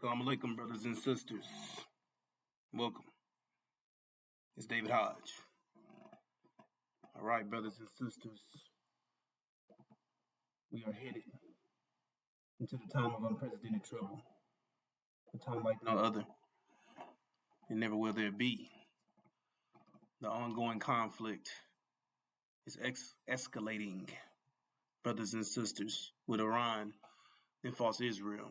Assalamu alaikum, brothers and sisters. Welcome. It's David Hodge. All right, brothers and sisters. We are headed into the time of unprecedented trouble. A time like no other. And never will there be. The ongoing conflict is escalating, brothers and sisters, with Iran and false Israel.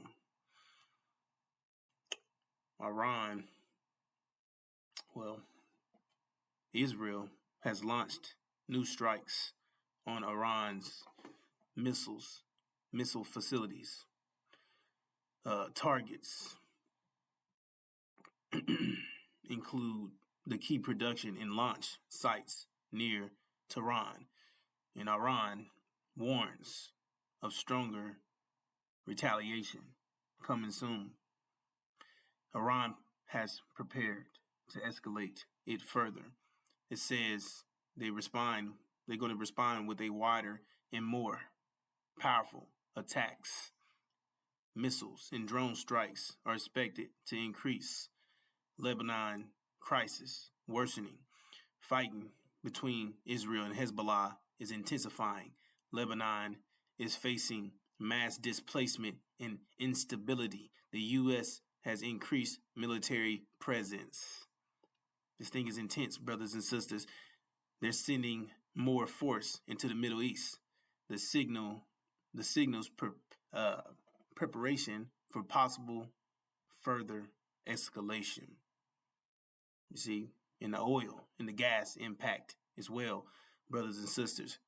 Israel has launched new strikes on Iran's missile facilities. Targets include the key production and launch sites near Tehran, and Iran warns of stronger retaliation coming soon. Iran has prepared to escalate it further. It says they're going to respond with a wider and more powerful attacks. Missiles and drone strikes are expected to increase. Lebanon crisis worsening. Fighting between Israel and Hezbollah is intensifying. Lebanon is facing mass displacement and instability. The U.S. has increased military presence. This thing is intense, brothers and sisters. They're sending more force into the Middle East. The signals preparation for possible further escalation. You see, in the oil and the gas impact as well, brothers and sisters.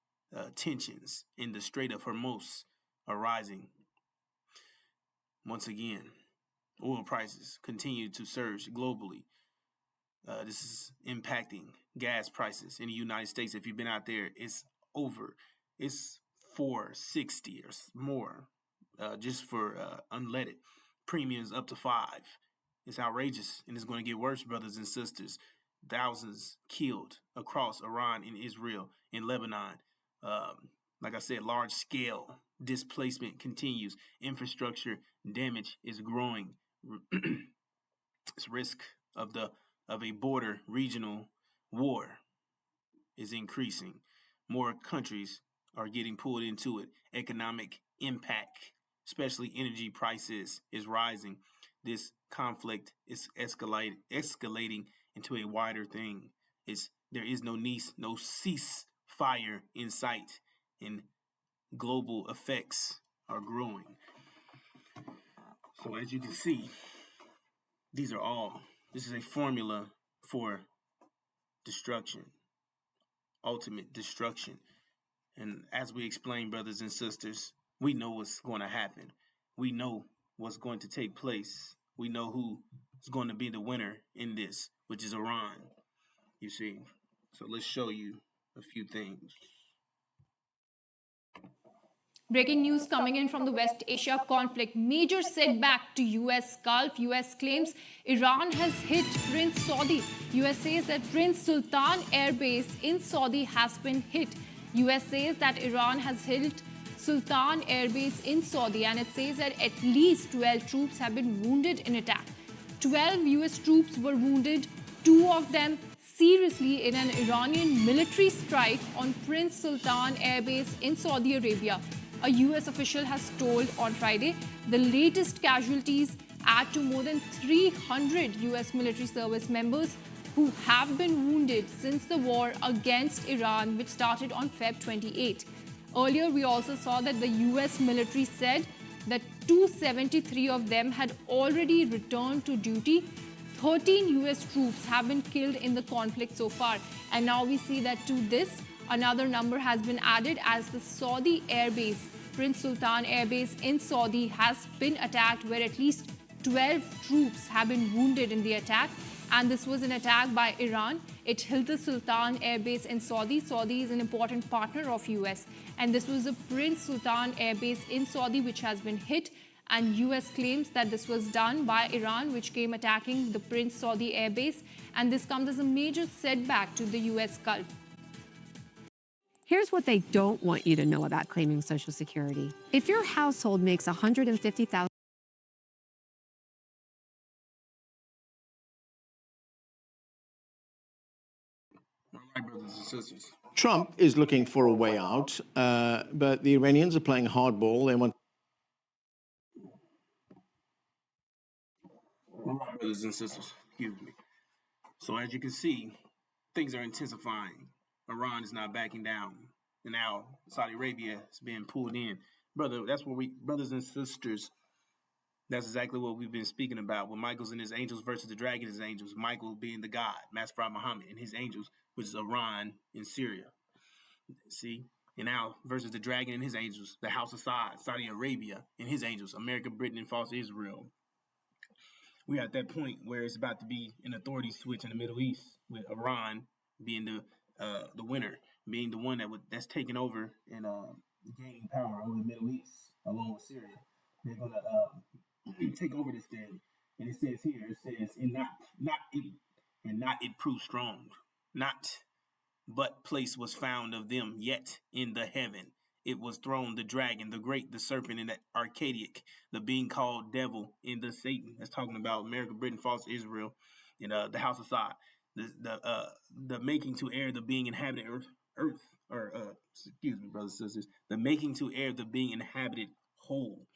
Tensions in the Strait of Hormuz are rising. Once again, oil prices continue to surge globally. This is impacting gas prices in the United States. If you've been out there, it's $4.60 or more just for unleaded. Premiums up to $5. It's outrageous, and it's going to get worse, brothers and sisters. Thousands killed across Iran and Israel and Lebanon. Like I said, large-scale displacement continues. Infrastructure damage is growing. This risk of a border regional war is increasing. More countries are getting pulled into it. Economic impact, especially energy prices, is rising. This conflict is escalating into a wider thing. There is no ceasefire in sight, and global effects are growing. So as you can see, this is a formula for destruction, ultimate destruction. And as we explain, brothers and sisters, we know what's going to happen. We know what's going to take place. We know who is going to be the winner in this, which is Iran. You see. So let's show you a few things. Breaking news coming in from the West Asia conflict. Major setback to US Gulf. US claims Iran has hit Prince Saudi. US says that Prince Sultan Air Base in Saudi has been hit. US says that Iran has hit Sultan Air Base in Saudi, and it says that at least 12 troops have been wounded in attack. 12 US troops were wounded, 2 of them seriously in an Iranian military strike on Prince Sultan Air Base in Saudi Arabia. A US official has told on Friday the latest casualties add to more than 300 US military service members who have been wounded since the war against Iran, which started on Feb 28. Earlier, we also saw that the US military said that 273 of them had already returned to duty. 13 US troops have been killed in the conflict so far. And now we see that to this, another number has been added as the Saudi Air Base, Prince Sultan Air Base in Saudi, has been attacked, where at least 12 troops have been wounded in the attack. And this was an attack by Iran. It hit the Sultan Air Base in Saudi. Saudi is an important partner of US. And this was the Prince Sultan Air Base in Saudi, which has been hit. And US claims that this was done by Iran, which came attacking the Prince Saudi Air Base. And this comes as a major setback to the US Gulf. Here's what they don't want you to know about claiming Social Security. If your household makes $150,000 Right, brothers and sisters. Trump is looking for a way out, but the Iranians are playing hardball. They want. Right, brothers and sisters. Excuse me. So as you can see, things are intensifying. Iran is not backing down, and now Saudi Arabia is being pulled in. Brother, that's what brothers and sisters. That's exactly what we've been speaking about. When Michael's and his angels versus the dragon and his angels. Michael being the God, Master Prophet Muhammad, and his angels, which is Iran in Syria. See? And now versus the dragon and his angels, the House of Saud, Saudi Arabia, and his angels, America, Britain, and false Israel. We're at that point where it's about to be an authority switch in the Middle East, with Iran being the winner, being the one that's taking over and gaining power over the Middle East, along with Syria. They're gonna take over this thing, and it says here, and not it proved strong, not but place was found of them yet in the heaven. It was thrown the dragon, the great, the serpent, and the archaic, the being called devil, and the Satan. That's talking about America, Britain, false Israel, and the House of Saud. The making to air the being inhabited excuse me, brothers and sisters. The making to air the being inhabited whole.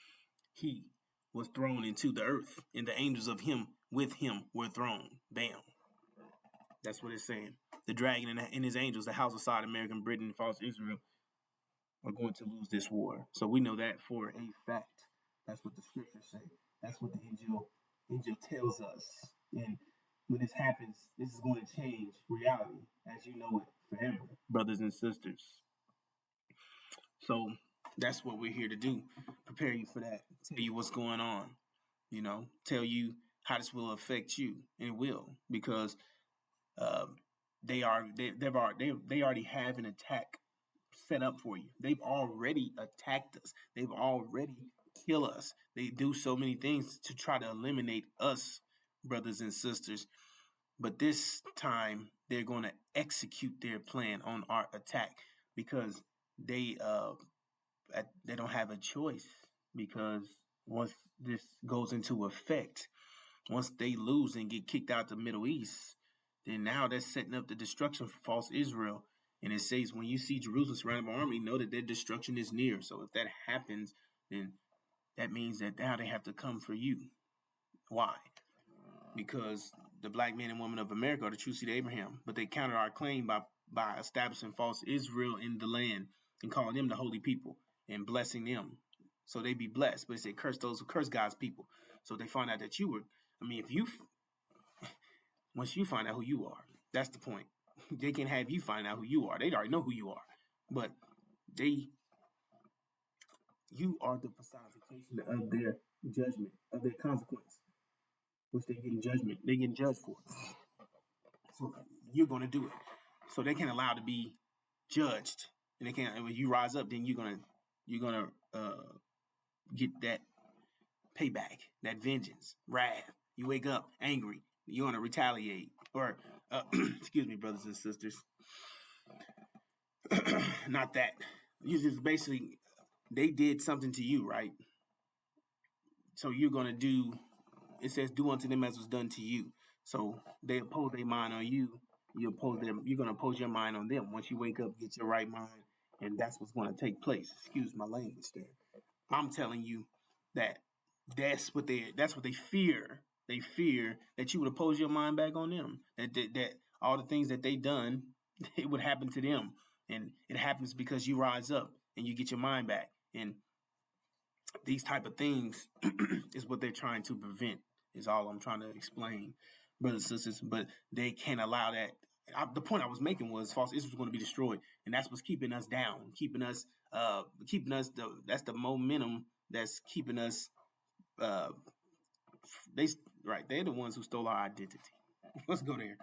He was thrown into the earth, and the angels of him with him were thrown. Bam. That's what it's saying. The dragon and his angels, the House of Saud, American Britain, and false Israel, are going to lose this war. So we know that for a fact. That's what the scriptures say. That's what the angel tells us. And when this happens, this is going to change reality as you know it forever, brothers and sisters. So that's what we're here to do. Prepare you for that. Tell you what's going on. Tell you how this will affect you. And it will, because they already have an attack set up for you. They've already attacked us. They've already killed us. They do so many things to try to eliminate us, brothers and sisters. But this time they're going to execute their plan on our attack, because they don't have a choice. Because once this goes into effect, once they lose and get kicked out the Middle East, then now they're setting up the destruction for false Israel. And it says, when you see Jerusalem surrounded by army, know that their destruction is near. So if that happens, then that means that now they have to come for you. Why? Because the black men and women of America are the true seed of Abraham. But they countered our claim by establishing false Israel in the land and calling them the holy people and blessing them. So they be blessed. But it said, curse those who curse God's people. So they find out that you were, once you find out who you are, that's the point. They can have you find out who you are. They already know who you are. But you are the personification of their judgment, of their consequence, which they're getting judged for. So you're going to do it. So they can't allow to be judged. And they can't, when you rise up, then you're going to get that payback, that vengeance, wrath. You wake up angry. You're going to retaliate. Or, excuse me, brothers and sisters. Not that. You just basically, they did something to you, right? So you're going to do, it says, do unto them as was done to you. So they oppose their mind on you. You're going to oppose your mind on them. Once you wake up, get your right mind. And that's what's going to take place. Excuse my language there. I'm telling you that that's what they fear. They fear that you would oppose your mind back on them. That all the things that they done, it would happen to them. And it happens because you rise up and you get your mind back. And these type of things is what they're trying to prevent, is all I'm trying to explain, brothers and sisters. But they can't allow that. The point I was making was false Israel was going to be destroyed. And that's what's keeping us down, that's the momentum that's keeping us, they're the ones who stole our identity. Let's go there.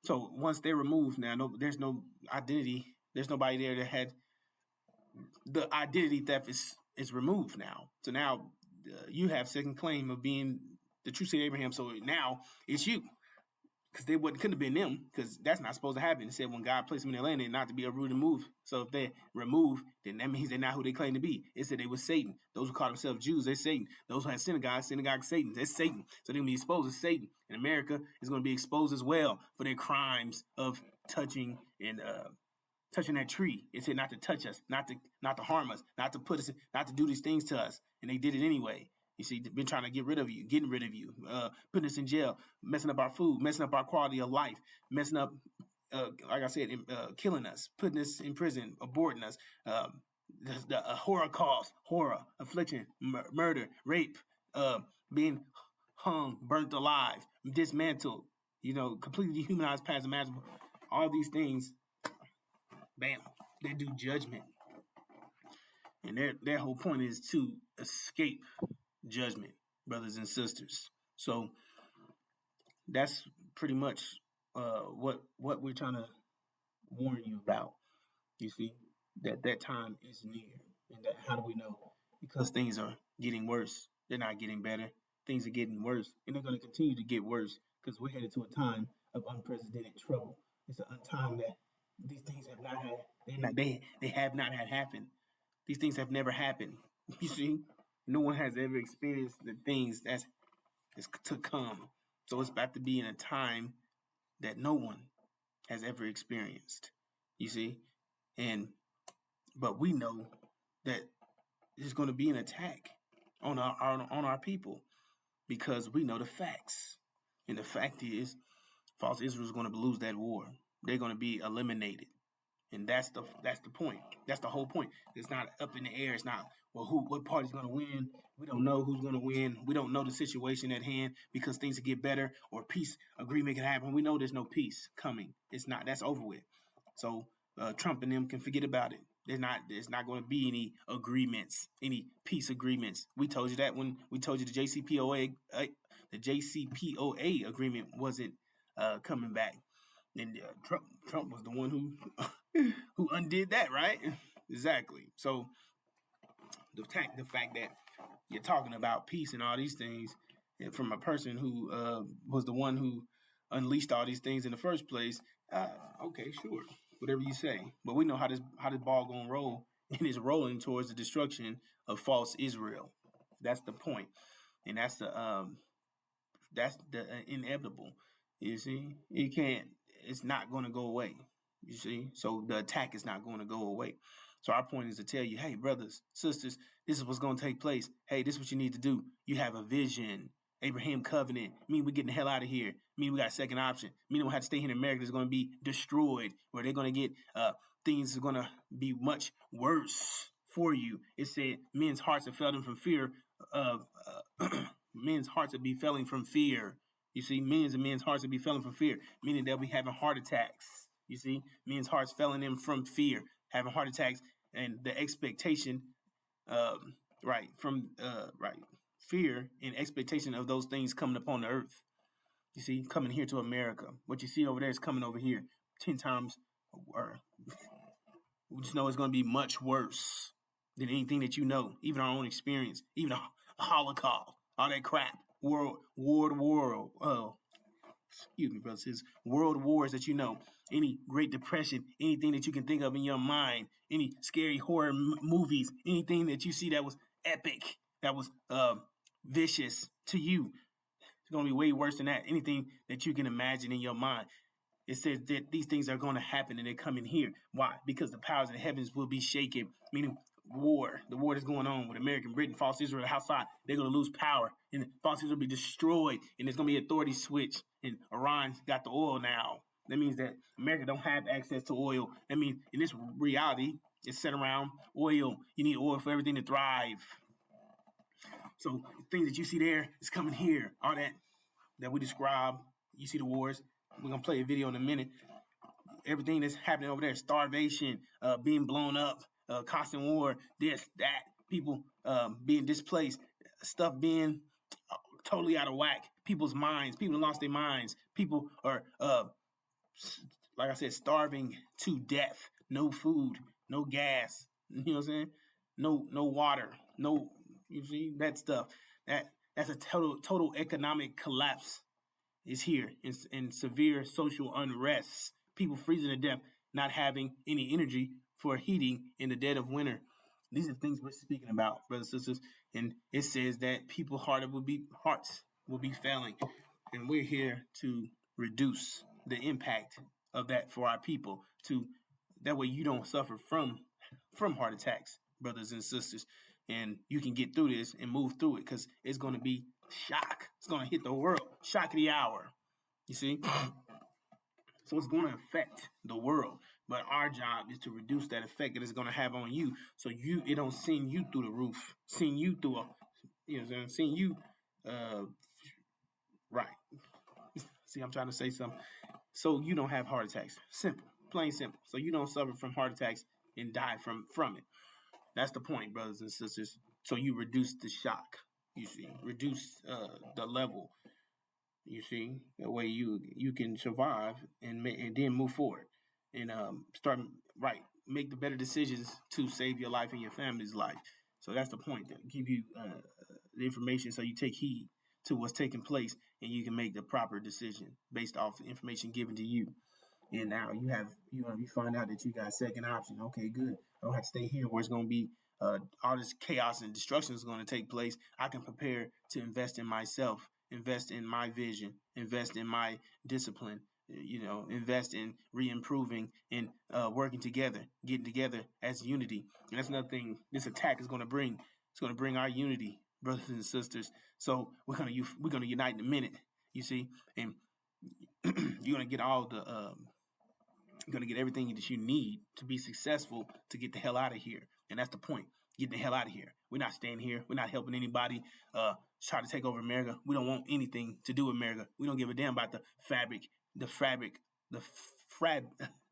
So once they're removed now, there's no identity. There's nobody there that had the identity theft is removed now. So now you have second claim of being the true seed of Abraham. So now it's you, because couldn't have been them, because that's not supposed to happen. It said when God placed them in their land, they're not to be uprooted and moved. So if they're removed, then that means they're not who they claim to be. It said they were Satan. Those who call themselves Jews, they're Satan. Those who have synagogue Satan. That's Satan. So they're going to be exposed as Satan. And America is going to be exposed as well for their crimes of touching and touching that tree. It said not to touch us, not to harm us, not to put us, not to do these things to us, and they did it anyway. You see, they've been trying to getting rid of you, putting us in jail, messing up our food, messing up our quality of life, messing up, like I said, killing us, putting us in prison, aborting us, the Holocaust, horror, affliction, murder, rape, being hung, burnt alive, dismantled, completely dehumanized past imaginable. All these things, bam, they do judgment. And their whole point is to escape judgment, brothers and sisters. So that's pretty much what we're trying to warn you about. You see, that time is near. And that, how do we know? Because things are getting worse. They're not getting better. Things are getting worse. And they're going to continue to get worse because we're headed to a time of unprecedented trouble. It's a time that these things have not had. They have not had happen. These things have never happened. You see, no one has ever experienced the things that's to come. So it's about to be in a time that no one has ever experienced. You see, but we know that there's going to be an attack on our people because we know the facts. And the fact is, false Israel is going to lose that war. They're going to be eliminated. And that's the point. That's the whole point. It's not up in the air. It's not, well, what party's going to win? We don't know who's going to win. We don't know the situation at hand because things will get better or peace agreement can happen. We know there's no peace coming. It's not. That's over with. So Trump and them can forget about it. There's not going to be any agreements, any peace agreements. We told you that when we told you the JCPOA agreement wasn't coming back. And Trump was the one who undid that, right? Exactly. So the fact that you're talking about peace and all these things from a person who was the one who unleashed all these things in the first place, okay, sure, whatever you say. But we know how this ball gonna roll, and it's rolling towards the destruction of false Israel. That's the point, and that's the inevitable. You see, you can't. It's not going to go away. You see, so the attack is not going to go away. So our point is to tell you, hey, brothers, sisters, this is what's going to take place. Hey, this is what you need to do. You have a vision. Abraham covenant. We're getting the hell out of here. We got a second option. We don't have to stay here in America. It's going to be destroyed, where they're going to get things are going to be much worse for you. It said men's hearts are failing from fear. Men's hearts will be failing from fear. You see, men's hearts will be failing from fear, meaning they'll be having heart attacks. You see, men's hearts failing them from fear, having heart attacks, and the expectation, fear and expectation of those things coming upon the earth. You see, coming here to America. What you see over there is coming over here 10 times worse. We just know it's going to be much worse than anything that you know, even our own experience, even a Holocaust, all that crap. World wars that you know, any Great Depression, anything that you can think of in your mind, any scary horror movies, anything that you see that was epic, that was vicious to you, it's going to be way worse than that. Anything that you can imagine in your mind. It says that these things are going to happen and they're coming here. Why? Because the powers of the heavens will be shaken, meaning the war that's going on with American Britain, false Israel outside, they're going to lose power, and false Israel will be destroyed, and there's going to be an authority switch, and Iran's got the oil now. That means that America don't have access to oil. That means in this reality, it's set around oil. You need oil for everything to thrive. So things that you see there is coming here. All that we describe, you see the wars. We're going to play a video in a minute. Everything that's happening over there, starvation, being blown up, constant war, this, that, people being displaced, stuff being totally out of whack, people's minds, people lost their minds, people are, like I said, starving to death, no food, no gas, you know what I'm saying? No water, no, you see, that stuff, that's a total economic collapse is here, in severe social unrest, people freezing to death, not having any energy for heating in the dead of winter. These are things we're speaking about, brothers and sisters. And it says that people's hearts will be failing. And we're here to reduce the impact of that for our people, to that way you don't suffer from heart attacks, brothers and sisters, and you can get through this and move through it, because it's going to be shock. It's going to hit the world, shock of the hour. You see, so it's going to affect the world, but our job is to reduce that effect that it's going to have on you, so it don't send you through the roof, send you through send you right. See, I'm trying to say something. So you don't have heart attacks. Simple, plain simple. So you don't suffer from heart attacks and die from it. That's the point, brothers and sisters. So you reduce the shock. You see, reduce the level. You see, that way you can survive and then move forward and start make the better decisions to save your life and your family's life. So that's the point. To give you the information so you take heed to what's taking place, and you can make the proper decision based off the information given to you. And now you find out that you got a second option. Okay, good. I don't have to stay here where it's going to be all this chaos and destruction is going to take place. I can prepare to invest in myself, invest in my vision, invest in my discipline, invest in re-improving and working together, getting together as unity. And that's another thing this attack is going to bring. It's going to bring our unity, brothers and sisters. So we're going to unite in a minute, you see, and you're going to get all the you're going to get everything that you need to be successful to get the hell out of here. And that's the point. Get the hell out of here. We're not staying here. We're not helping anybody try to take over America. We don't want anything to do with America. We don't give a damn about the fabric.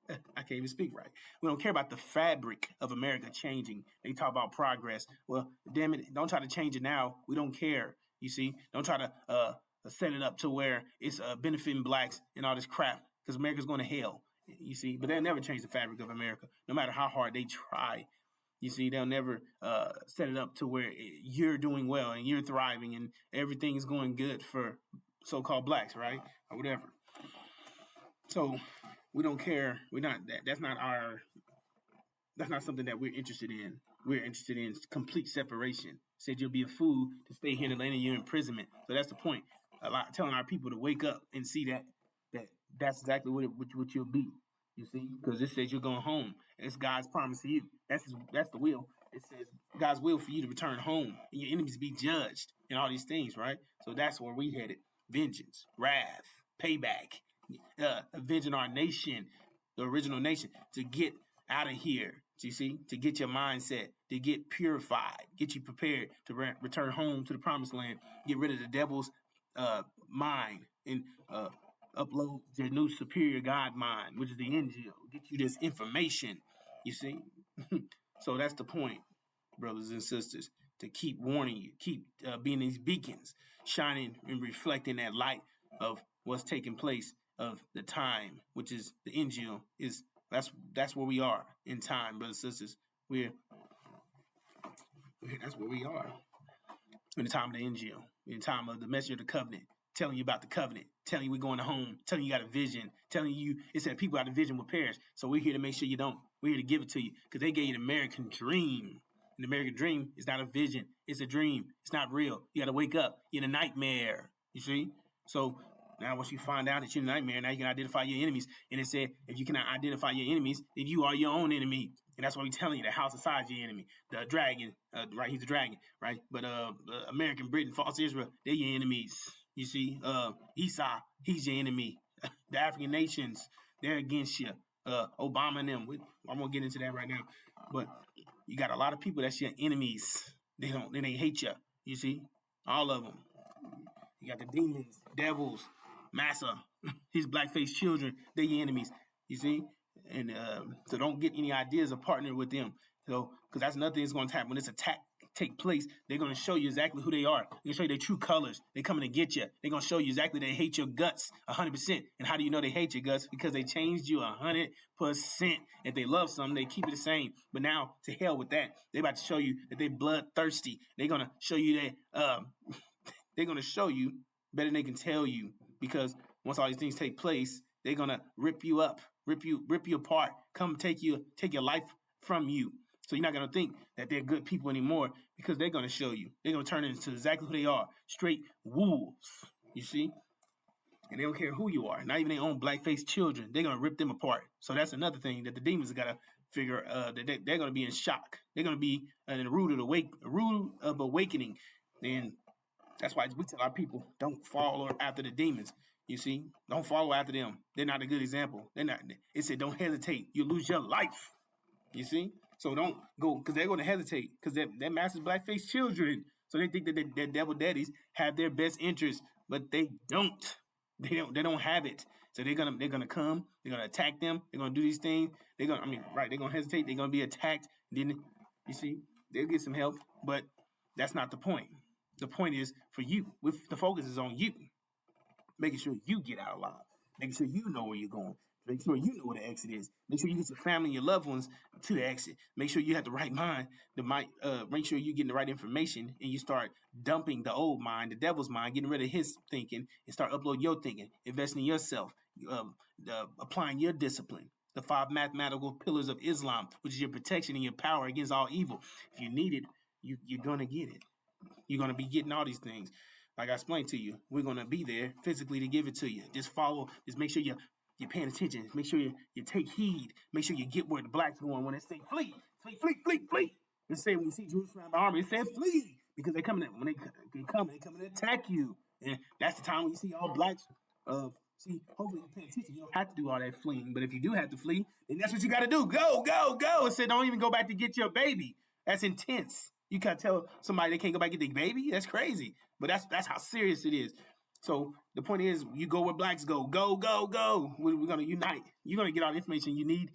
I can't even speak right. We don't care about the fabric of America changing. They talk about progress. Well, damn it, don't try to change it now. We don't care. You see, don't try to set it up to where it's benefiting blacks and all this crap, because America's going to hell. You see, but they'll never change the fabric of America, no matter how hard they try. You see, they'll never set it up to where you're doing well and you're thriving and everything is going good for so-called blacks, right? Or whatever. So we don't care. That's not something that we're interested in. We're interested in complete separation. Said you'll be a fool to stay here in the land of your imprisonment. So that's the point. Telling our people to wake up and see that's exactly what you'll be. You see, because it says you're going home. It's God's promise to you. That's the will. It says God's will for you to return home and your enemies be judged and all these things, right? So that's where we headed. Vengeance, wrath, payback, avenging our nation, the original nation, to get out of here. You see, to get your mindset, to get purified, get you prepared to return home to the promised land, get rid of the devil's mind, and upload your new superior God mind, which is the NGO. Get you this information, you see? So that's the point, brothers and sisters, to keep warning you, keep being these beacons, shining and reflecting that light of what's taking place of the time, which is the NGO. That's where we are in time, brothers and sisters. That's where we are in the time of the NGO, in the time of the messenger of the covenant, telling you about the covenant, telling you we're going to home, telling you got a vision, telling you it said people out of vision will perish. So we're here to make sure you don't. We're here to give it to you, because they gave you the American dream. And the American dream is not a vision. It's a dream. It's not real. You got to wake up. You're in a nightmare. You see? So now once you find out that you're in a nightmare, now you can identify your enemies. And it said, if you cannot identify your enemies, then you are your own enemy. And that's why we're telling you the house of size is your enemy. The dragon, right? He's the dragon, right? But American Britain, false Israel, they're your enemies. You see? Esau, he's your enemy. The African nations, they're against you. Obama and them. I won't get into that right now. But you got a lot of people that's your enemies. They hate you. You see? All of them. You got the demons, devils, Massa, his blackface children, they're your enemies. You see? And so don't get any ideas of partnering with them. So, because that's another thing that's going to happen. When this attack take place, they're going to show you exactly who they are. They're going to show you their true colors. They're coming to get you. They're going to show you exactly they hate your guts 100%. And how do you know they hate your guts? Because they changed you 100%. If they love something, they keep it the same. But now, to hell with that. They're about to show you that they're bloodthirsty. They're going to show you that they're going to show you better than they can tell you. Because once all these things take place, they're going to rip you up, rip you apart, come take your life from you. So you're not going to think that they're good people anymore, because they're going to show you. They're going to turn into exactly who they are. Straight wolves, you see? And they don't care who you are, not even their own black-faced children. They're going to rip them apart. So that's another thing that the demons got to figure that they're going to be in shock. They're going to be in a rude of awakening. And that's why we tell our people, don't follow after the demons. You see, don't follow after them. They're not a good example. They're not. It said, don't hesitate. You lose your life. You see? So don't go, because they're going to hesitate, because they're master's black-faced children. So they think that their devil daddies have their best interests, but they don't. They don't have it. So they're gonna come. They're gonna attack them. They're gonna do these things. They're gonna hesitate. They're gonna be attacked. Then you see, they'll get some help, but that's not the point. The point is for you. The focus is on you, making sure you get out alive, making sure you know where you're going. Make sure you know where the exit is. Make sure you get your family and your loved ones to the exit. Make sure you have the right mind. Make sure you're getting the right information, and you start dumping the old mind, the devil's mind, getting rid of his thinking, and start uploading your thinking, investing in yourself, applying your discipline. The 5 mathematical pillars of Islam, which is your protection and your power against all evil. If you need it, you're going to get it. You're going to be getting all these things. Like I explained to you, we're going to be there physically to give it to you. Just follow. Just make sure you're paying attention. Make sure you take heed. Make sure you get where the blacks are going when they say flee, flee, flee, flee, flee. They say when you see Jerusalem army, it says flee, because they're coming. When they come to attack you, and that's the time when you see all blacks. See, hopefully you pay attention. You don't have to do all that fleeing, but if you do have to flee, then that's what you got to do. Go, go, go. And say, don't even go back to get your baby. That's intense. You can't tell somebody they can't go back and get their baby. That's crazy. But that's how serious it is. So the point is, you go where blacks go. Go, go, go. We're going to unite. You're going to get all the information you need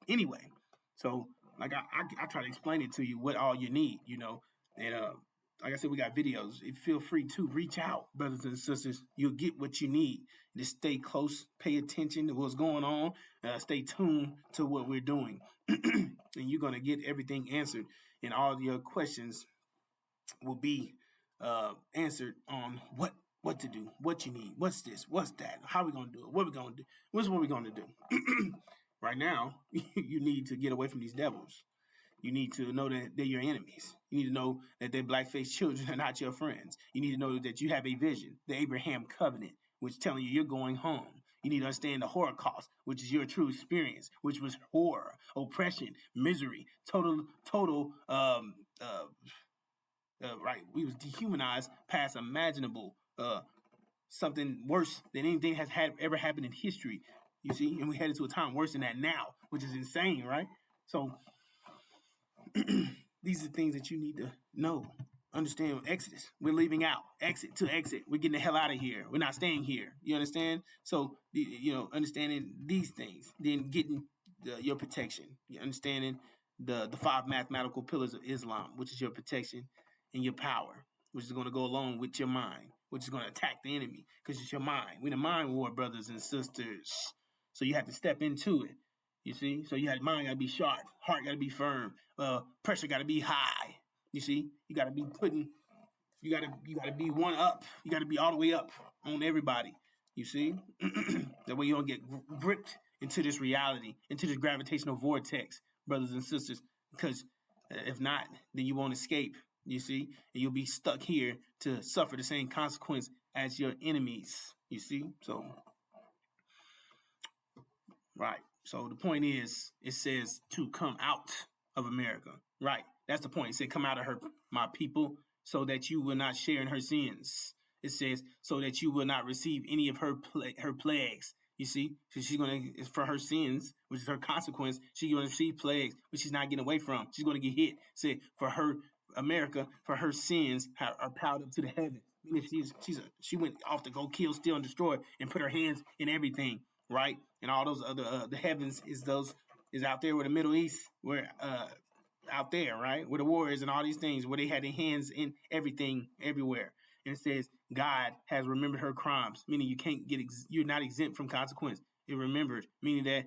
anyway. So, like, I try to explain it to you what all you need, you know. And like I said, we got videos. Feel free to reach out, brothers and sisters. You'll get what you need. Just stay close. Pay attention to what's going on. Stay tuned to what we're doing. And you're going to get everything answered. And all your questions will be answered on what to do, what you need, what's this, what's that, how we going to do it, what we going to do, what's what we're going to do. Right now, you need to get away from these devils. You need to know that they're your enemies. You need to know that they're black-faced children are not your friends. You need to know that you have a vision, the Abraham covenant, which is telling you you're going home. You need to understand the Holocaust, which is your true experience, which was horror, oppression, misery, total, right. We was dehumanized past imaginable, something worse than anything has ever happened in history. You see, and we headed to a time worse than that now, which is insane, right? So these are things that you need to know. Understand Exodus. We're leaving out. Exit to exit. We're getting the hell out of here. We're not staying here. You understand? So, understanding these things, then getting your protection. You're understanding the 5 mathematical pillars of Islam, which is your protection and your power, which is going to go along with your mind, which is going to attack the enemy, because it's your mind. We're in a mind war, brothers and sisters. So you have to step into it. You see? So mind got to be sharp. Heart got to be firm. Pressure got to be high. You see? You got to be you got to be one up. You got to be all the way up on everybody. You see? That way you don't get gripped into this reality, into this gravitational vortex, brothers and sisters. Because if not, then you won't escape. You see? And you'll be stuck here to suffer the same consequence as your enemies. You see? So, right. So the point is, it says to come out of America. Right. That's the point. It said, come out of her, my people, so that you will not share in her sins. It says, so that you will not receive any of her plagues. You see? So she's going to, for her sins, which is her consequence, she's going to receive plagues, which she's not getting away from. She's going to get hit. Say, for her, America, for her sins are piled up to the heaven. Meaning she went off to go kill, steal, and destroy, and put her hands in everything. Right? And all those other, the heavens is out there where the Middle East, where, out there, right? Where the warriors and all these things, where they had their hands in everything, everywhere. And it says, God has remembered her crimes, meaning you can't you're not exempt from consequence. It remembered, meaning that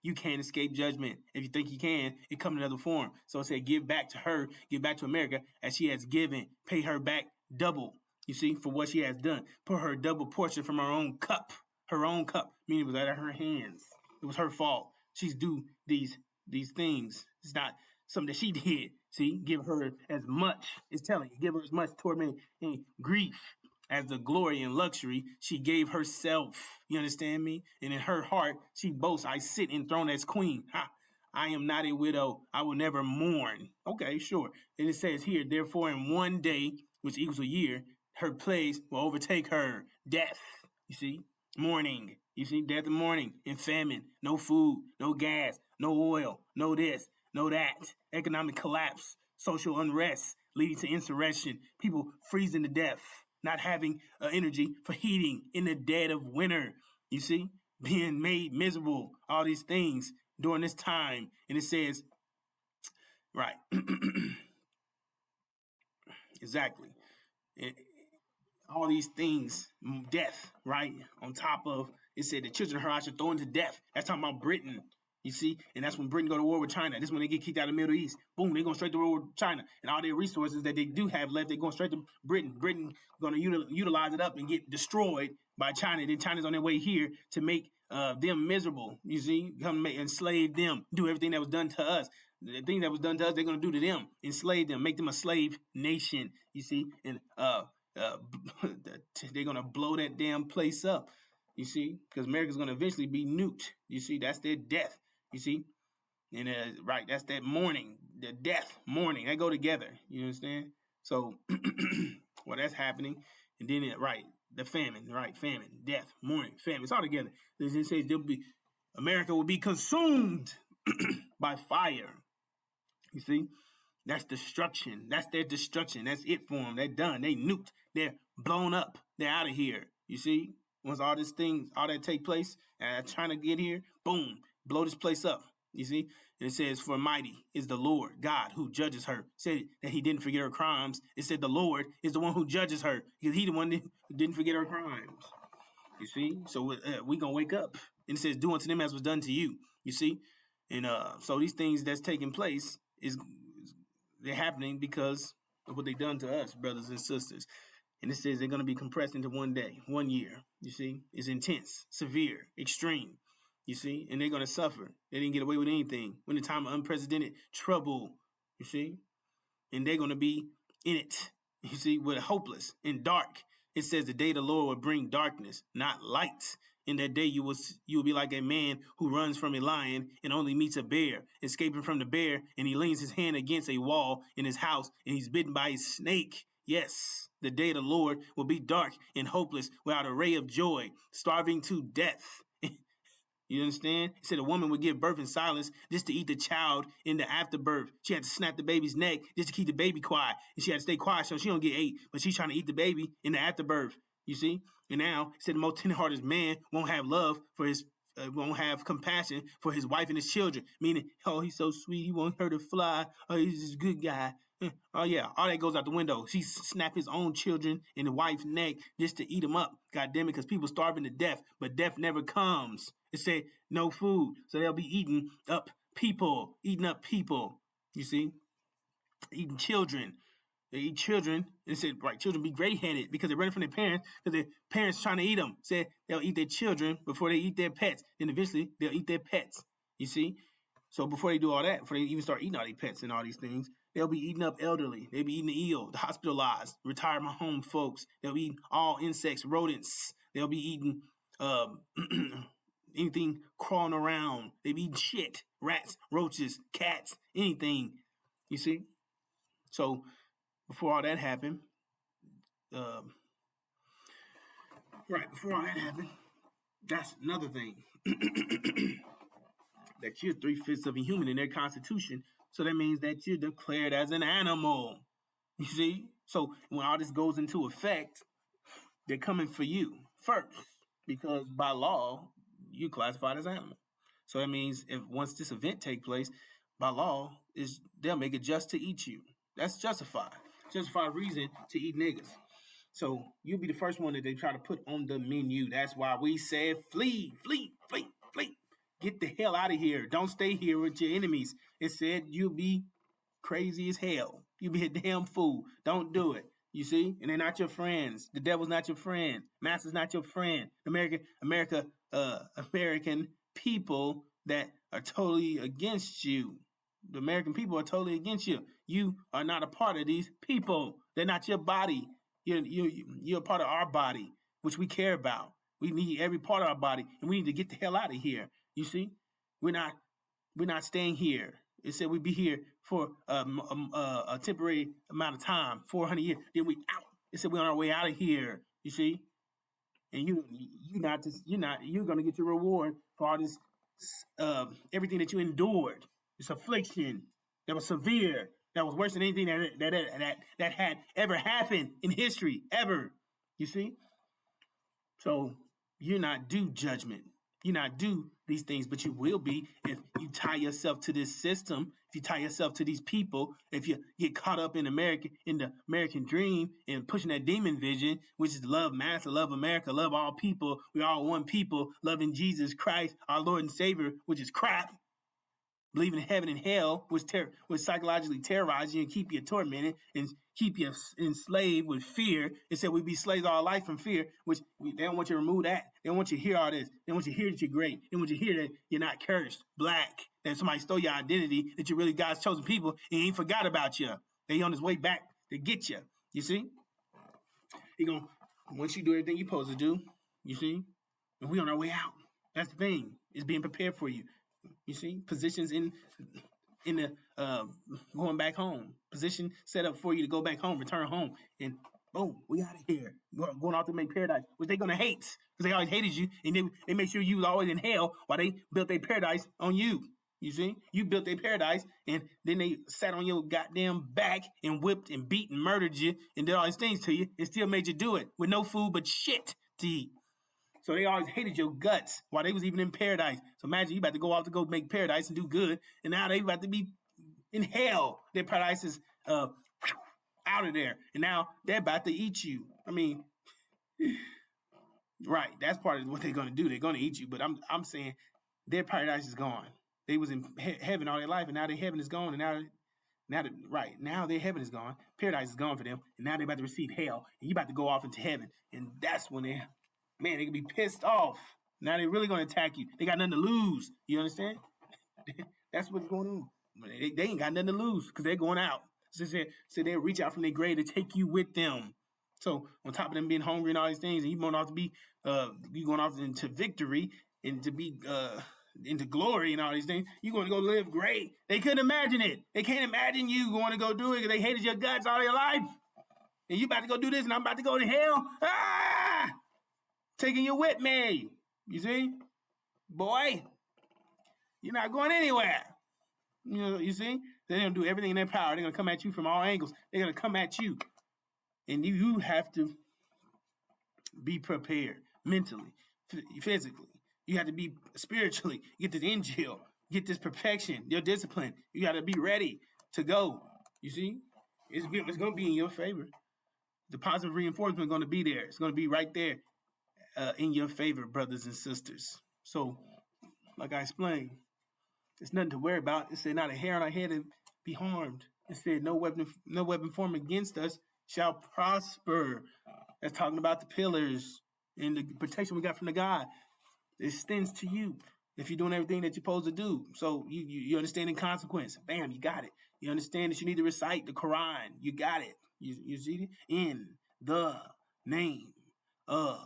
you can't escape judgment. If you think you can, it comes in another form. So it said, give back to her, give back to America as she has given, pay her back double, you see, for what she has done. Put her double portion from her own cup, meaning it was out of her hands. It was her fault. She's due these things. It's not something that she did. See, give her as much, it's telling you, give her as much torment and grief as the glory and luxury she gave herself. You understand me? And in her heart, she boasts, I sit enthroned as queen. Ha! I am not a widow. I will never mourn. Okay, sure. And it says here, therefore, in one day, which equals a year, her plagues will overtake her. Death. You see? Mourning. You see? Death and mourning and famine. No food, no gas, no oil, no this, no that. Economic collapse, social unrest leading to insurrection. People freezing to death, not having energy for heating in the dead of winter. You see? Being made miserable. All these things during this time. And it says, right. Exactly. All these things, death, right? On top of, it said the children of her I should throw into death. That's talking about Britain, you see? And that's when Britain go to war with China. This is when they get kicked out of the Middle East. Boom, they're going straight to war with China. And all their resources that they do have left, they're going straight to Britain. Britain going to utilize it up and get destroyed by China. Then China's on their way here to make them miserable, you see? Come enslave them, do everything that was done to us. The thing that was done to us, they're going to do to them. Enslave them, make them a slave nation, you see? And they're going to blow that damn place up, you see, because America's going to eventually be nuked. You see, that's their death, you see, and right, that's that mourning, the death, mourning, they go together, you understand? So, well, that's happening, and then right, the famine, right, famine, death, mourning, famine, it's all together. It says America will be consumed by fire, you see. That's destruction. That's their destruction. That's it for them. They're done. They nuked. They're blown up. They're out of here. You see? Once all this thing, all that take place, and trying to get here, boom, blow this place up. You see? And it says, for mighty is the Lord God who judges her. It said that he didn't forget her crimes. It said the Lord is the one who judges her because he the one who didn't forget her crimes. You see? So we going to wake up. And it says, do unto them as was done to you. You see? And so these things that's taking place they're happening because of what they done to us, brothers and sisters. And it says they're going to be compressed into 1 day, 1 year. You see, it's intense, severe, extreme. You see, and they're going to suffer. They didn't get away with anything. When the time of unprecedented trouble, you see, and they're going to be in it. You see, with hopeless and dark. It says the day of the Lord will bring darkness, not light. In that day you will be like a man who runs from a lion and only meets a bear, escaping from the bear, and he leans his hand against a wall in his house, and he's bitten by a snake. Yes, the day of the Lord will be dark and hopeless, without a ray of joy, starving to death. You understand? It said a woman would give birth in silence just to eat the child in the afterbirth. She had to snap the baby's neck just to keep the baby quiet. And she had to stay quiet so she don't get ate, but she's trying to eat the baby in the afterbirth. You see? And now, it said the most tender-hearted man won't have love for his, won't have compassion for his wife and his children. Meaning, oh, he's so sweet, he won't hurt a fly. Oh, he's a good guy. Oh, yeah, all that goes out the window. He snapped his own children in the wife's neck just to eat them up. God damn it, because people starving to death, but death never comes. It said no food, so they'll be eating up people. You see? Eating children. They eat children, and it said, right, children be gray-headed because they're running from their parents because their parents trying to eat them. Said they'll eat their children before they eat their pets. Then eventually they'll eat their pets, you see? So before they do all that, before they even start eating all these pets and all these things, they'll be eating up elderly. They'll be eating the ill, the hospitalized, retirement home folks. They'll be eating all insects, rodents. They'll be eating anything crawling around. They'll be eating shit, rats, roaches, cats, anything, you see? So before all that happened, that's another thing. That you're 3/5 of a human in their constitution. So that means that you're declared as an animal. You see? So when all this goes into effect, they're coming for you first. Because by law, you classified as animal. So that means if once this event take place, by law, they'll make it just to eat you. That's justified. Justified reason to eat niggas. So you'll be the first one that they try to put on the menu. That's why we said flee, flee, flee, flee. Get the hell out of here. Don't stay here with your enemies. It said you'll be crazy as hell. You'll be a damn fool. Don't do it. You see? And they're not your friends. The devil's not your friend. Master's not your friend. American people that are totally against you. The American people are totally against you. You are not a part of these people. They're not your body. You're a part of our body, which we care about. We need every part of our body, and we need to get the hell out of here. You see, we're not staying here. It said we'd be here for a temporary amount of time, 400 years. Then we out. It said we're on our way out of here. You see, and you're gonna get your reward for all this everything that you endured. This affliction that was severe, that was worse than anything that had ever happened in history ever. You see, so you're not due judgment. You're not due these things, but you will be if you tie yourself to this system, if you tie yourself to these people, if you get caught up in the American dream and pushing that demon vision, which is love master, love America, love all people. We're all one people, loving Jesus Christ, our Lord and Savior, which is crap. Believing in heaven and hell, which psychologically terrorize you and keep you tormented and keep you enslaved with fear. It said we be slaves all life from fear, which they don't want you to remove that. They don't want you to hear all this. They want you to hear that you're great. They want you to hear that you're not cursed, black, that somebody stole your identity, that you're really God's chosen people, and he ain't forgot about you. They on his way back to get you. You see? He gonna, once you do everything you're supposed to do, you see? And we on our way out. That's the thing. It's being prepared for you. You see, positions in the going back home. Position set up for you to go back home, return home, and boom, we out of here. Going out to make paradise, which they're gonna hate because they always hated you, and they make sure you was always in hell while they built their paradise on you. You see, you built their paradise, and then they sat on your goddamn back and whipped and beat and murdered you and did all these things to you, and still made you do it with no food but shit to eat. So they always hated your guts while they was even in paradise. So imagine you about to go off to go make paradise and do good, and now they about to be in hell. Their paradise is out of there, and now they're about to eat you. I mean, right? That's part of what they're gonna do. They're gonna eat you. But I'm saying their paradise is gone. They was in heaven all their life, and now their heaven is gone, and now their heaven is gone. Paradise is gone for them, and now they're about to receive hell, and you about to go off into heaven, and that's when they can be pissed off. Now they're really going to attack you. They got nothing to lose. You understand? That's what's going on. They ain't got nothing to lose because they're going out. So they'll reach out from their grave to take you with them. So on top of them being hungry and all these things, and you going off to be, you going off into victory and to be into glory and all these things, you're going to go live great. They couldn't imagine it. They can't imagine you going to go do it because they hated your guts all your life. And you about to go do this, and I'm about to go to hell. Ah! Taking you with me. You see? Boy, you're not going anywhere. You see? They're going to do everything in their power. They're going to come at you from all angles. They're going to come at you. And you have to be prepared mentally, physically. You have to be spiritually. Get this angel. Get this perfection, your discipline. You got to be ready to go. You see? It's going to be in your favor. The positive reinforcement is going to be there. It's going to be right there. In your favor, brothers and sisters. So, like I explained, there's nothing to worry about. It said not a hair on our head to be harmed. It said no weapon formed against us shall prosper. That's talking about the pillars and the protection we got from the God. It extends to you if you're doing everything that you're supposed to do. So you understand the consequence. Bam, you got it. You understand that you need to recite the Quran. You got it. You see it? In the name of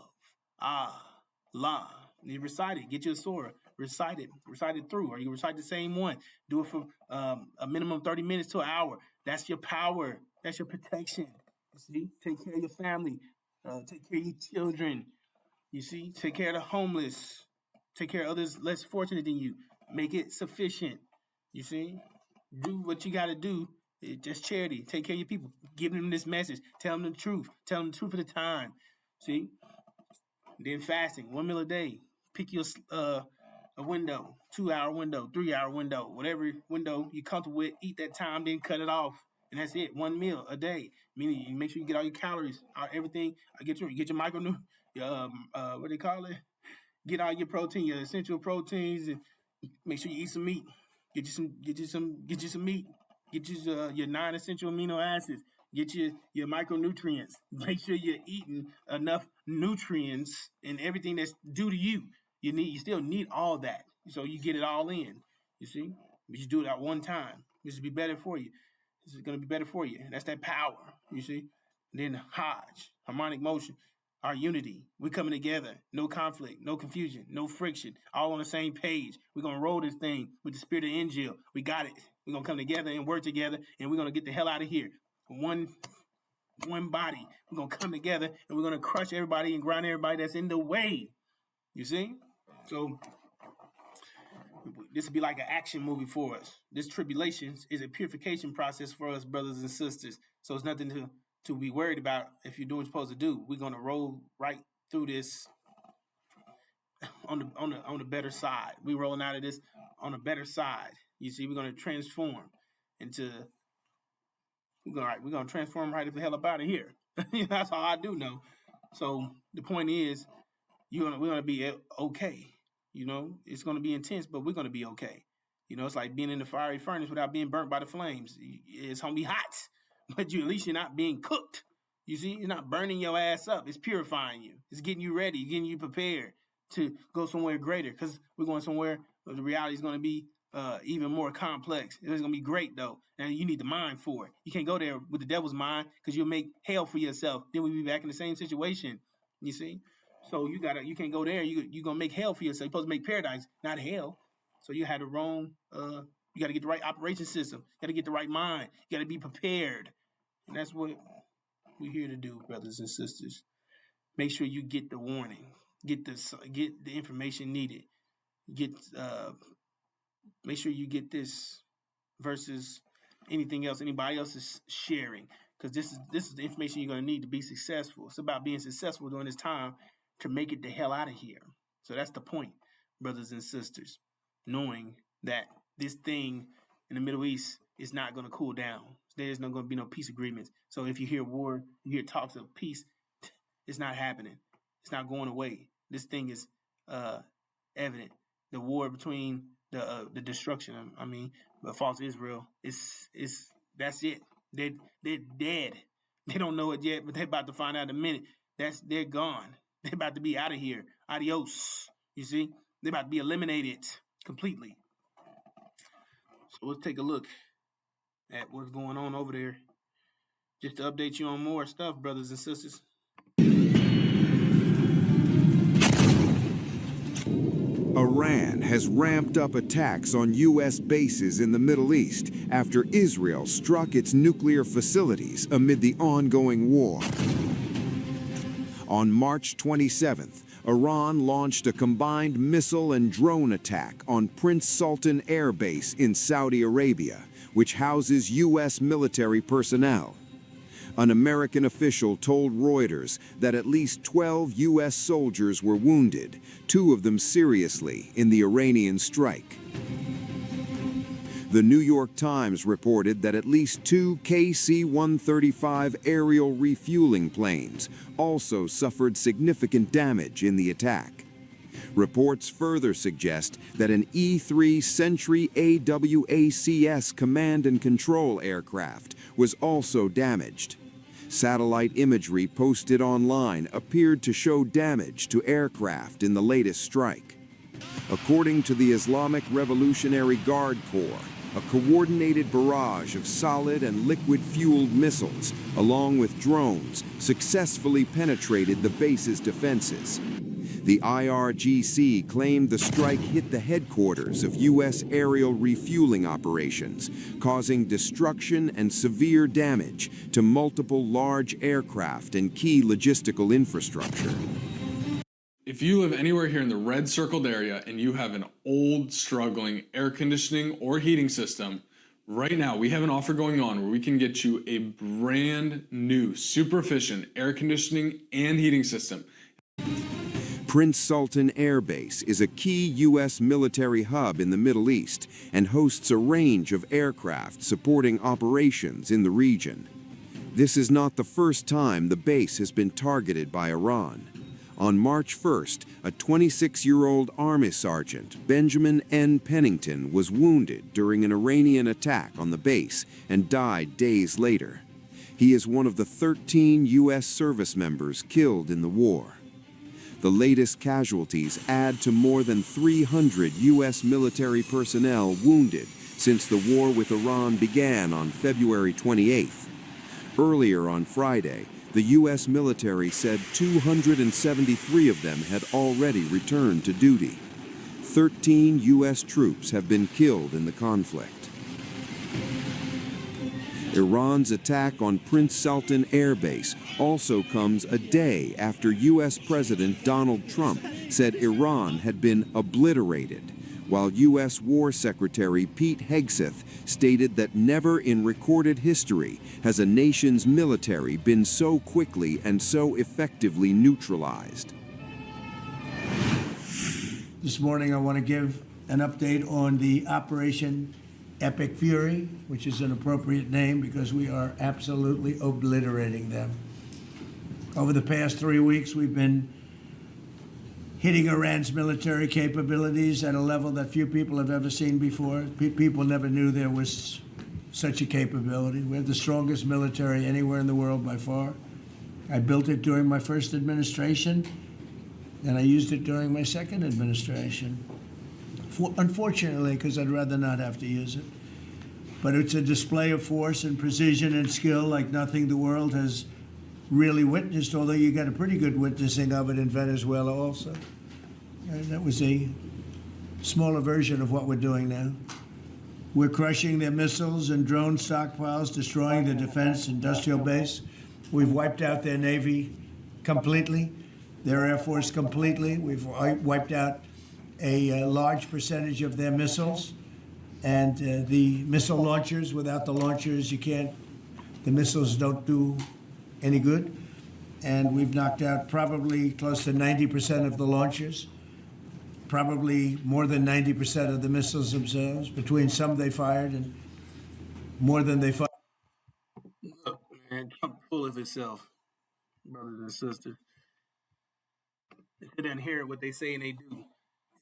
Allah. You recite it. Get you a surah. Recite it. Recite it through. Or you recite the same one. Do it for a minimum 30 minutes to an hour. That's your power. That's your protection. You see? Take care of your family. Take care of your children. You see? Take care of the homeless. Take care of others less fortunate than you. Make it sufficient. You see? Do what you got to do. It's just charity. Take care of your people. Give them this message. Tell them the truth. Tell them the truth of the time. See? Then fasting, 1 meal a day. Pick your a window, 2-hour window, 3-hour window, whatever window you're comfortable with. Eat that time, then cut it off, and that's it. 1 meal a day. Meaning you make sure you get all your calories, everything. Get your what do they call it? Get all your protein, your essential proteins, and make sure you eat some meat. Get you some meat. Get you your 9 essential amino acids. Get your micronutrients. Make sure you're eating enough nutrients and everything that's due to you. You still need all that. So you get it all in. You see? But you do it at one time. This will be better for you. This is going to be better for you. That's that power. You see? then Hajj, harmonic motion, our unity. We're coming together. No conflict, no confusion, no friction. All on the same page. We're going to roll this thing with the spirit of Injil. We got it. We're going to come together and work together, and we're going to get the hell out of here. One body. We're going to come together, and we're going to crush everybody and grind everybody that's in the way. You see? So this would be like an action movie for us. This tribulation is a purification process for us, brothers and sisters. So it's nothing to be worried about if you're doing what you're supposed to do. We're gonna roll right through this on the better side. We're rolling out of this on a better side. You see, we're gonna transform into we're gonna transform right the hell up out of here. That's all I do know. So the point is, we're gonna be okay. You know, it's going to be intense, but we're going to be okay. You know, it's like being in the fiery furnace without being burnt by the flames. It's going to be hot, but at least you're not being cooked. You see, you're not burning your ass up. It's purifying you. It's getting you ready, getting you prepared to go somewhere greater, because we're going somewhere where the reality is going to be even more complex. It's going to be great, though, and you need the mind for it. You can't go there with the devil's mind, because you'll make hell for yourself. Then we'll be back in the same situation, you see? So you can't go there. You're gonna make hell for yourself. You're supposed to make paradise, not hell. So you had the wrong. You got to get the right operation system. You got to get the right mind. You got to be prepared, and that's what we're here to do, brothers and sisters. Make sure you get the warning. Get the information needed. Make sure you get this versus anything else anybody else is sharing, because this is the information you're gonna need to be successful. It's about being successful during this time, to make it the hell out of here. So that's the point, brothers and sisters, knowing that this thing in the Middle East is not going to cool down. There's not going to be no peace agreements. So if you hear war, you hear talks of peace, it's not happening. It's not going away. This thing is evident. The war between the destruction, false Israel, that's it. They're dead. They don't know it yet, but they're about to find out in a minute. They're gone. They're about to be out of here. Adios. You see? They're about to be eliminated completely. So let's take a look at what's going on over there, just to update you on more stuff, brothers and sisters. Iran has ramped up attacks on U.S. bases in the Middle East after Israel struck its nuclear facilities amid the ongoing war. On March 27th, Iran launched a combined missile and drone attack on Prince Sultan Air Base in Saudi Arabia, which houses U.S. military personnel. An American official told Reuters that at least 12 U.S. soldiers were wounded, 2 of them seriously, in the Iranian strike. The New York Times reported that at least 2 KC-135 aerial refueling planes also suffered significant damage in the attack. Reports further suggest that an E-3 Sentry AWACS command and control aircraft was also damaged. Satellite imagery posted online appeared to show damage to aircraft in the latest strike. According to the Islamic Revolutionary Guard Corps, a coordinated barrage of solid and liquid-fueled missiles, along with drones, successfully penetrated the base's defenses. The IRGC claimed the strike hit the headquarters of U.S. aerial refueling operations, causing destruction and severe damage to multiple large aircraft and key logistical infrastructure. If you live anywhere here in the red circled area and you have an old, struggling air conditioning or heating system, right now we have an offer going on where we can get you a brand new, super efficient air conditioning and heating system. Prince Sultan Air Base is a key U.S. military hub in the Middle East and hosts a range of aircraft supporting operations in the region. This is not the first time the base has been targeted by Iran. On March 1st, a 26-year-old Army Sergeant, Benjamin N. Pennington, was wounded during an Iranian attack on the base and died days later. He is one of the 13 U.S. service members killed in the war. The latest casualties add to more than 300 U.S. military personnel wounded since the war with Iran began on February 28th. Earlier on Friday, the U.S. military said 273 of them had already returned to duty. 13 U.S. troops have been killed in the conflict. Iran's attack on Prince Sultan Air Base also comes a day after U.S. President Donald Trump said Iran had been obliterated, while U.S. War Secretary Pete Hegseth stated that never in recorded history has a nation's military been so quickly and so effectively neutralized. This morning I want to give an update on the Operation Epic Fury, which is an appropriate name because we are absolutely obliterating them. Over the past 3 weeks, we've been hitting Iran's military capabilities at a level that few people have ever seen before. People never knew there was such a capability. We have the strongest military anywhere in the world by far. I built it during my first administration, and I used it during my second administration. Unfortunately, because I'd rather not have to use it. But it's a display of force and precision and skill like nothing the world has really witnessed, although you got a pretty good witnessing of it in Venezuela also. And that was a smaller version of what we're doing now. We're crushing their missiles and drone stockpiles, destroying the defense industrial base. We've wiped out their Navy completely, their Air Force completely. We've wiped out a large percentage of their missiles, and the missile launchers. Without the launchers, the missiles don't do any good. And we've knocked out probably close to 90% of the launchers, probably more than 90% of the missiles themselves, between some they fired and more than they fired. Look, man, Trump full of itself, brothers and sisters. If they didn't hear what they say and they do,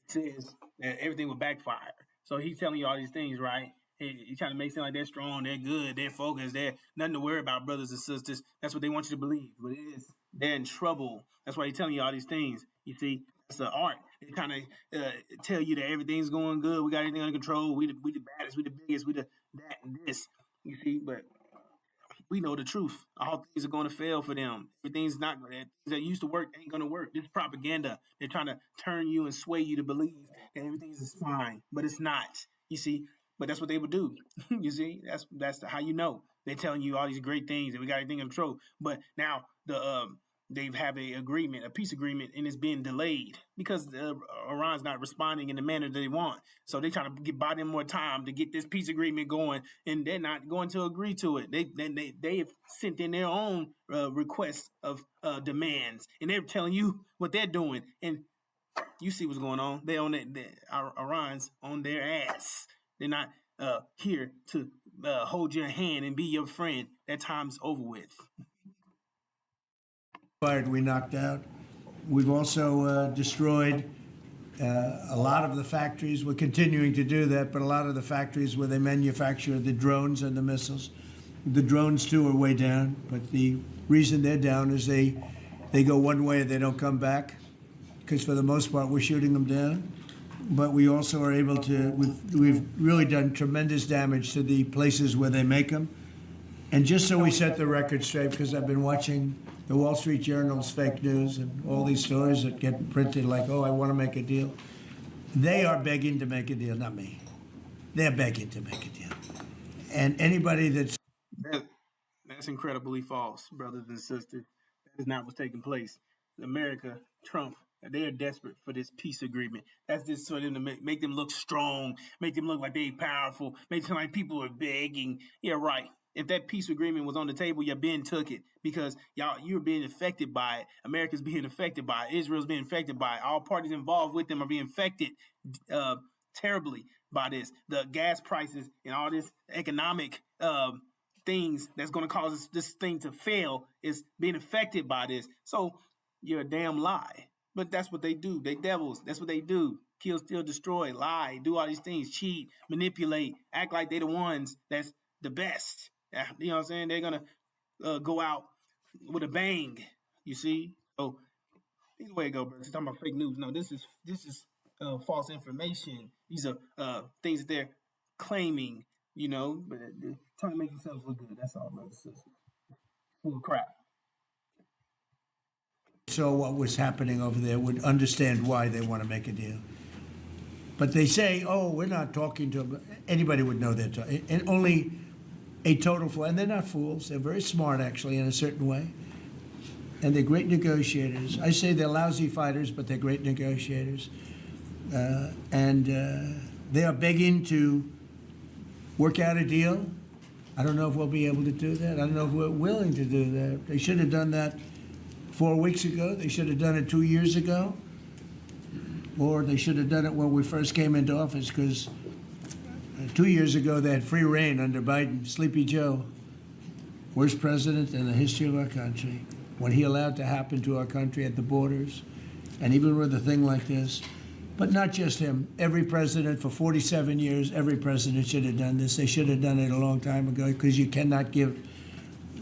says that everything will backfire. So he's telling you all these things, right? He's trying to make it seem like they're strong, they're good, they're focused, they're nothing to worry about, brothers and sisters. That's what they want you to believe. But it is, they're in trouble. That's why he's telling you all these things. You see, it's an art. They kind of tell you that everything's going good, we got everything under control, we the baddest, we the biggest, we the that and this. You see, but we know the truth. All things are going to fail for them. Everything's not going to, things that used to work ain't going to work. This is propaganda. They're trying to turn you and sway you to believe that everything is fine, but it's not. You see, but that's what they would do. You see, that's how you know. They're telling you all these great things and we got everything in control. But now they have a peace agreement, and it's being delayed because Iran's not responding in the manner that they want. So they're trying to buy them more time to get this peace agreement going, and they're not going to agree to it. They have sent in their own requests of demands, and they're telling you what they're doing. And you see what's going on. They on Iran's on their ass. They're not here to hold your hand and be your friend. That time's over with. We knocked out. We've also destroyed a lot of the factories. We're continuing to do that, but a lot of the factories where they manufacture the drones and the missiles. The drones, too, are way down, but the reason they're down is they go one way and they don't come back, because for the most part, we're shooting them down. But we also are able to, we've really done tremendous damage to the places where they make them. And just so we set the record straight, because I've been watching the Wall Street Journal's fake news and all these stories that get printed like, oh, I want to make a deal. They are begging to make a deal, not me. They're begging to make a deal. And anybody that's... That's incredibly false, brothers and sisters. That is not what's taking place. America, Trump, they are desperate for this peace agreement. That's just for them to make them look strong, make them look like they're powerful, make them like people are begging. Yeah, right. If that peace agreement was on the table, you been took it, because you're being affected by it. America's being affected by it. Israel's being affected by it. All parties involved with them are being affected terribly by this. The gas prices and all this economic things that's going to cause this thing to fail is being affected by this. So you're a damn lie. But that's what they do. They devils. That's what they do. Kill, steal, destroy, lie, do all these things, cheat, manipulate, act like they're the ones that's the best. You know what I'm saying? They're going to go out with a bang, you see? So either way it go, bro. It's talking about fake news. No, this is false information. These are things that they're claiming, you know, but they're trying to make themselves look good. That's all, brothers and sisters. Full of crap. saw what was happening over there would understand why they want to make a deal. But they say, oh, we're not talking to them. Anybody would know that. And only a total fool. And they're not fools. They're very smart, actually, in a certain way. And they're great negotiators. I say they're lousy fighters, but they're great negotiators. They are begging to work out a deal. I don't know if we'll be able to do that. I don't know if we're willing to do that. They should have done that 4 weeks ago. They should have done it 2 years ago. Or they should have done it when we first came into office, because 2 years ago they had free reign under Biden. Sleepy Joe, worst president in the history of our country. What he allowed to happen to our country at the borders, and even with a thing like this. But not just him. Every president for 47 years, every president should have done this. They should have done it a long time ago, because you cannot give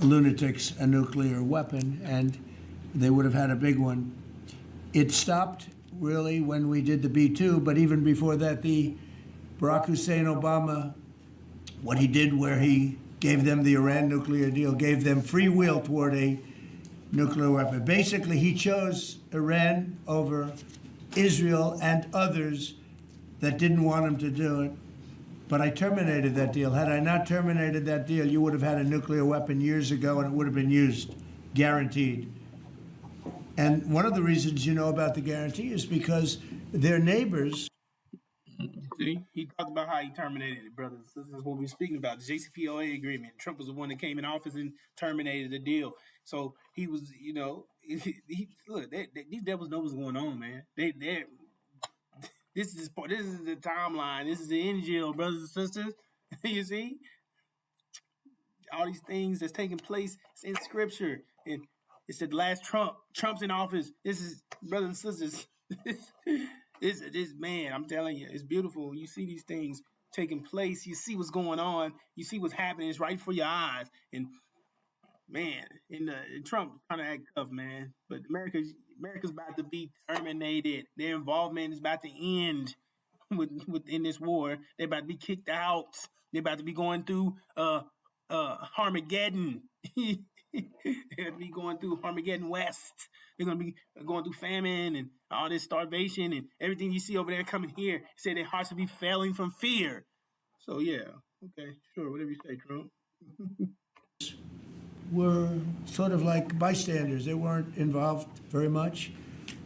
lunatics a nuclear weapon, and they would have had a big one. It stopped really when we did the B-2, but even before that, the Barack Hussein Obama, what he did where he gave them the Iran nuclear deal, gave them free will toward a nuclear weapon. Basically, he chose Iran over Israel and others that didn't want him to do it. But I terminated that deal. Had I not terminated that deal, you would have had a nuclear weapon years ago, and it would have been used, guaranteed. And one of the reasons you know about the guarantee is because their neighbors. See, he talked about how he terminated it, brothers. This is what we're speaking about, the JCPOA agreement. Trump was the one that came in office and terminated the deal. So he was, look, these devils know what's going on, man. This is the timeline. This is the end deal, brothers and sisters. You see, all these things that's taking place. It's in Scripture, and it said last Trump's in office. This is, brothers and sisters. This man, I'm telling you, it's beautiful. You see these things taking place. You see what's going on. You see what's happening. It's right for your eyes. And man, and Trump trying to act tough, man. But America's about to be terminated. Their involvement is about to end within this war. They're about to be kicked out. They're about to be going through Armageddon. They're going to be going through Armageddon West. They're going to be going through famine and all this starvation and everything you see over there coming here. Say their hearts will be failing from fear. So, yeah. Okay, sure. Whatever you say, Trump. Were sort of like bystanders. They weren't involved very much.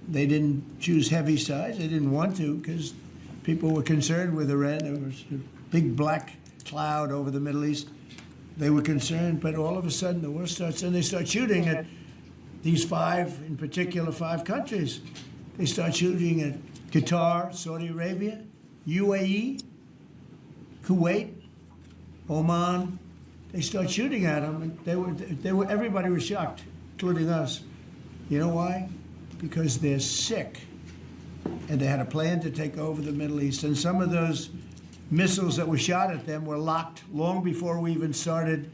They didn't choose heavy sides. They didn't want to, because people were concerned with Iran. There was a big black cloud over the Middle East. They were concerned, but all of a sudden the war starts, and they start shooting at these five countries. They start shooting at Qatar, Saudi Arabia, UAE, Kuwait, Oman. They start shooting at them, and everybody was shocked, including us. You know why? Because they're sick, and they had a plan to take over the Middle East. And some of those missiles that were shot at them were locked long before we even started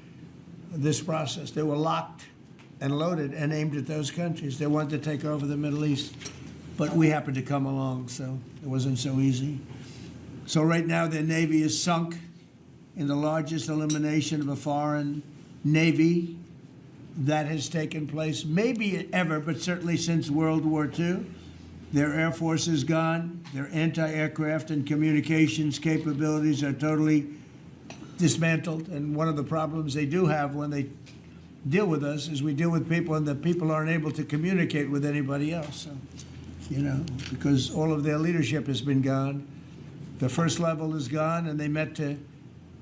this process. They were locked and loaded and aimed at those countries. They wanted to take over the Middle East, but we happened to come along, so it wasn't so easy. So right now their navy is sunk in the largest elimination of a foreign navy that has taken place, maybe ever, but certainly since World War II. Their Air Force is gone. Their anti-aircraft and communications capabilities are totally dismantled. And one of the problems they do have when they deal with us is we deal with people, and the people aren't able to communicate with anybody else. So, because all of their leadership has been gone. The first level is gone, and they met to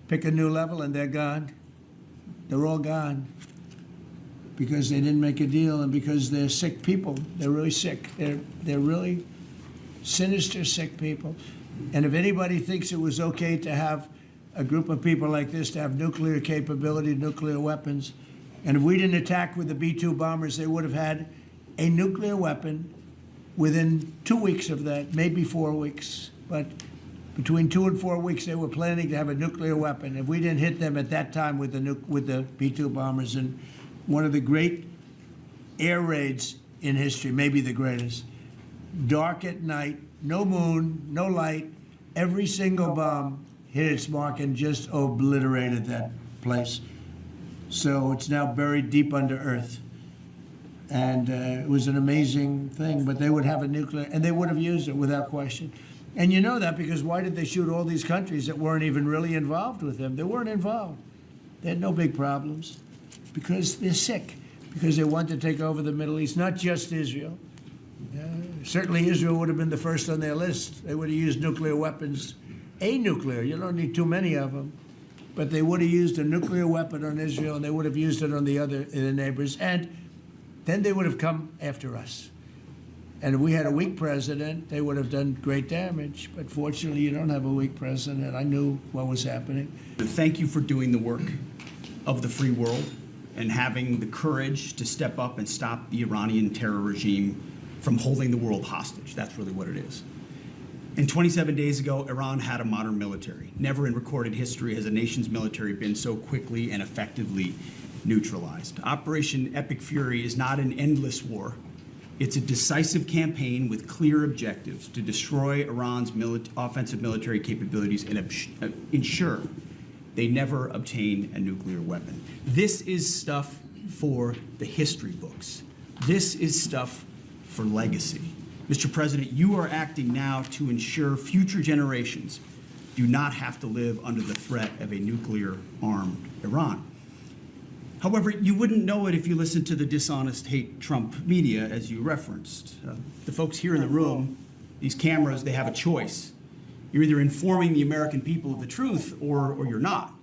pick a new level, and they're gone. They're all gone because they didn't make a deal, and because they're sick people. They're really sick. They're really sinister, sick people. And if anybody thinks it was okay to have a group of people like this to have nuclear capability, nuclear weapons, and if we didn't attack with the B-2 bombers, they would have had a nuclear weapon within 2 weeks of that, maybe 4 weeks. But between 2 and 4 weeks, they were planning to have a nuclear weapon. If we didn't hit them at that time with the B-2 bombers, and one of the great air raids in history, maybe the greatest, dark at night, no moon, no light, every single bomb hit its mark and just obliterated that place. So it's now buried deep under earth. And it was an amazing thing, but they would have a nuclear, and they would have used it without question. And you know that because why did they shoot all these countries that weren't even really involved with them? They weren't involved. They had no big problems because they're sick, because they want to take over the Middle East, not just Israel. Certainly Israel would have been the first on their list. They would have used nuclear weapons, a nuclear, you don't need too many of them, but they would have used a nuclear weapon on Israel, and they would have used it on the neighbors, and then they would have come after us. And if we had a weak president, they would have done great damage. But fortunately, you don't have a weak president. I knew what was happening. Thank you for doing the work of the free world and having the courage to step up and stop the Iranian terror regime from holding the world hostage. That's really what it is. And 27 days ago, Iran had a modern military. Never in recorded history has a nation's military been so quickly and effectively neutralized. Operation Epic Fury is not an endless war. It's a decisive campaign with clear objectives to destroy Iran's offensive military capabilities and ensure they never obtain a nuclear weapon. This is stuff for the history books. This is stuff for legacy. Mr. President, you are acting now to ensure future generations do not have to live under the threat of a nuclear-armed Iran. However, you wouldn't know it if you listened to the dishonest hate Trump media, as you referenced. The folks here in the room, these cameras, they have a choice. You're either informing the American people of the truth or you're not.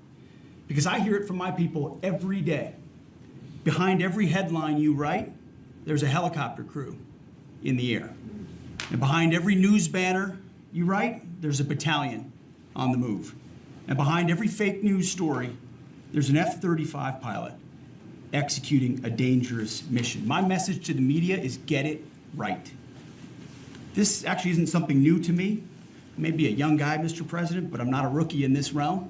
Because I hear it from my people every day. Behind every headline you write, there's a helicopter crew in the air. And behind every news banner you write, there's a battalion on the move. And behind every fake news story, there's an F-35 pilot executing a dangerous mission. My message to the media is get it right. This actually isn't something new to me. I may be a young guy, Mr. President, but I'm not a rookie in this realm.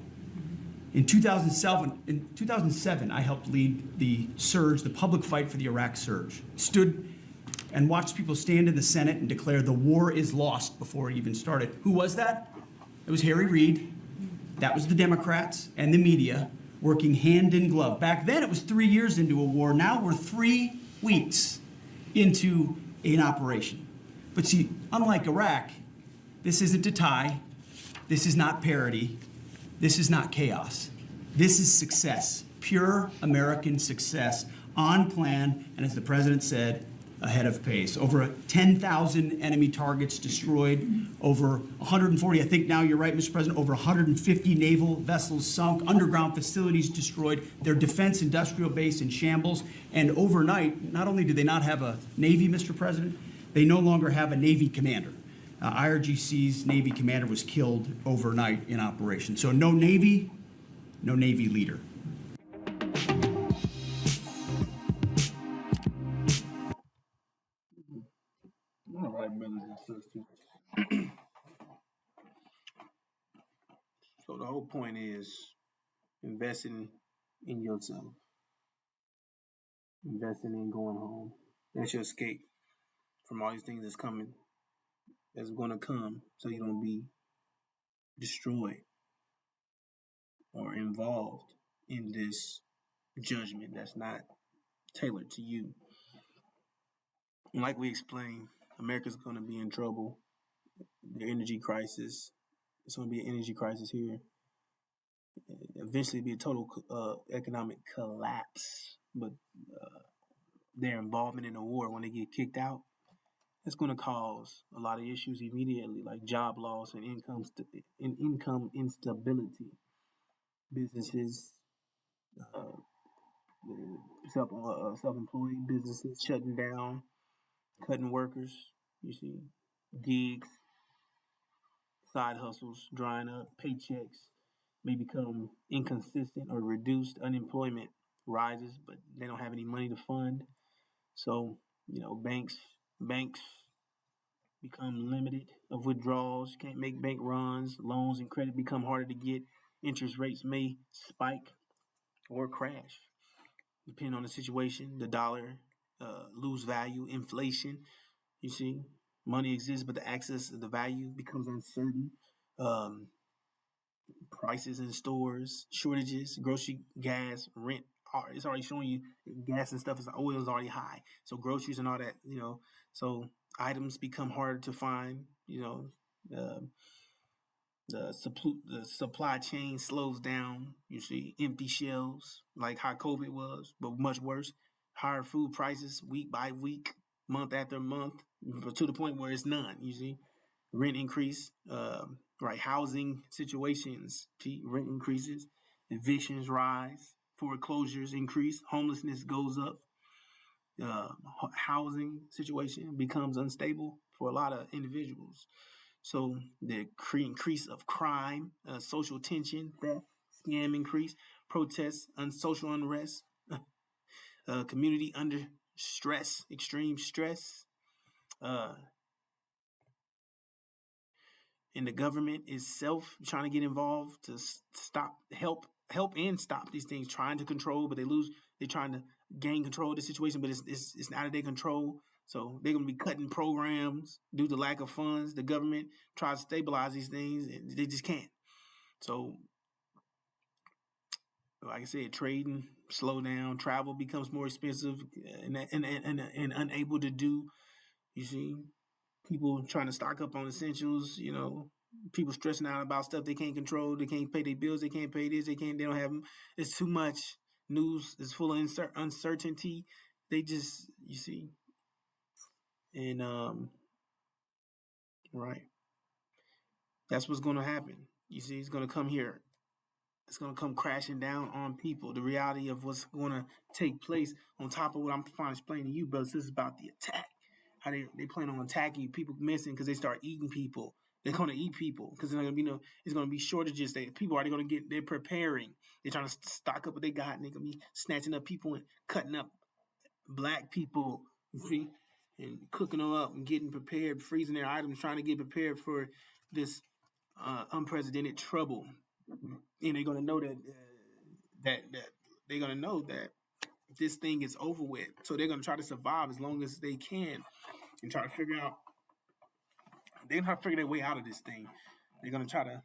In 2007, I helped lead the surge, the public fight for the Iraq surge. Stood and watched people stand in the Senate and declare the war is lost before it even started. Who was that? It was Harry Reid. That was the Democrats and the media working hand in glove. Back then, it was 3 years into a war. Now we're 3 weeks into an operation. But see, unlike Iraq, this isn't a tie. This is not parity. This is not chaos. This is success, pure American success, on plan, and as the president said, ahead of pace. Over 10,000 enemy targets destroyed, over 140, I think now you're right, Mr. President, over 150 naval vessels sunk, underground facilities destroyed, their defense industrial base in shambles, and overnight, not only do they not have a Navy, Mr. President, they no longer have a Navy commander. IRGC's Navy commander was killed overnight in operation. So no Navy, no Navy leader. All right, brothers and sisters. So the whole point is investing in yourself. Investing in going home. That's your escape from all these things that's coming, that's going to come, so you don't be destroyed or involved in this judgment that's not tailored to you. And like we explained, America's going to be in trouble. The energy crisis. It's going to be an energy crisis here. Eventually be a total economic collapse. But their involvement in the war, when they get kicked out, it's going to cause a lot of issues immediately, like job loss and income instability. Businesses, self-employed businesses shutting down, cutting workers, you see, gigs, side hustles drying up, paychecks may become inconsistent or reduced, unemployment rises, but they don't have any money to fund. So, banks become limited of withdrawals, can't make bank runs, loans and credit become harder to get, interest rates may spike or crash, depending on the situation. The dollar lose value, inflation, you see, money exists, but the access of the value becomes uncertain. Prices in stores, shortages, grocery, gas, rent, it's already showing you gas and stuff, oil is already high. So groceries and all that, so items become harder to find. The supply chain slows down. You see empty shelves like how COVID was, but much worse. Higher food prices week by week, month after month, to the point where it's none. You see, rent increase, right? Housing situations, rent increases, evictions rise, foreclosures increase, homelessness goes up. Housing situation becomes unstable for a lot of individuals. So the increase of crime, social tension, theft, scam increase, protests, social unrest, community under stress, extreme stress, and the government itself trying to get involved to help and stop these things, trying to control, but they're trying to gain control of the situation, but it's out of their control. So they're going to be cutting programs due to lack of funds. The government tries to stabilize these things, and they just can't. So, like I said, trading slow down, travel becomes more expensive and unable to do. You see, people trying to stock up on essentials. People stressing out about stuff they can't control. They can't pay their bills. They can't pay this. They don't have them. It's too much. News is full of uncertainty. They just, you see. And right, that's what's going to happen. You see, it's going to come here. It's going to come crashing down on people. The reality of what's going to take place on top of what I'm trying to explain to you, brothers, this is about the attack. How they plan on attacking you, people missing because they start eating people. They're going to eat people because there's going to be it's going to be shortages. People are already going to they're preparing. They're trying to stock up what they got, and they're going to be snatching up people and cutting up black people. You see. And cooking them up and getting prepared, freezing their items, trying to get prepared for this unprecedented trouble. And they're going to know that they're going to know that this thing is over with. So they're going to try to survive as long as they can and try to figure out. They're going to try to figure their way out of this thing. They're going to try to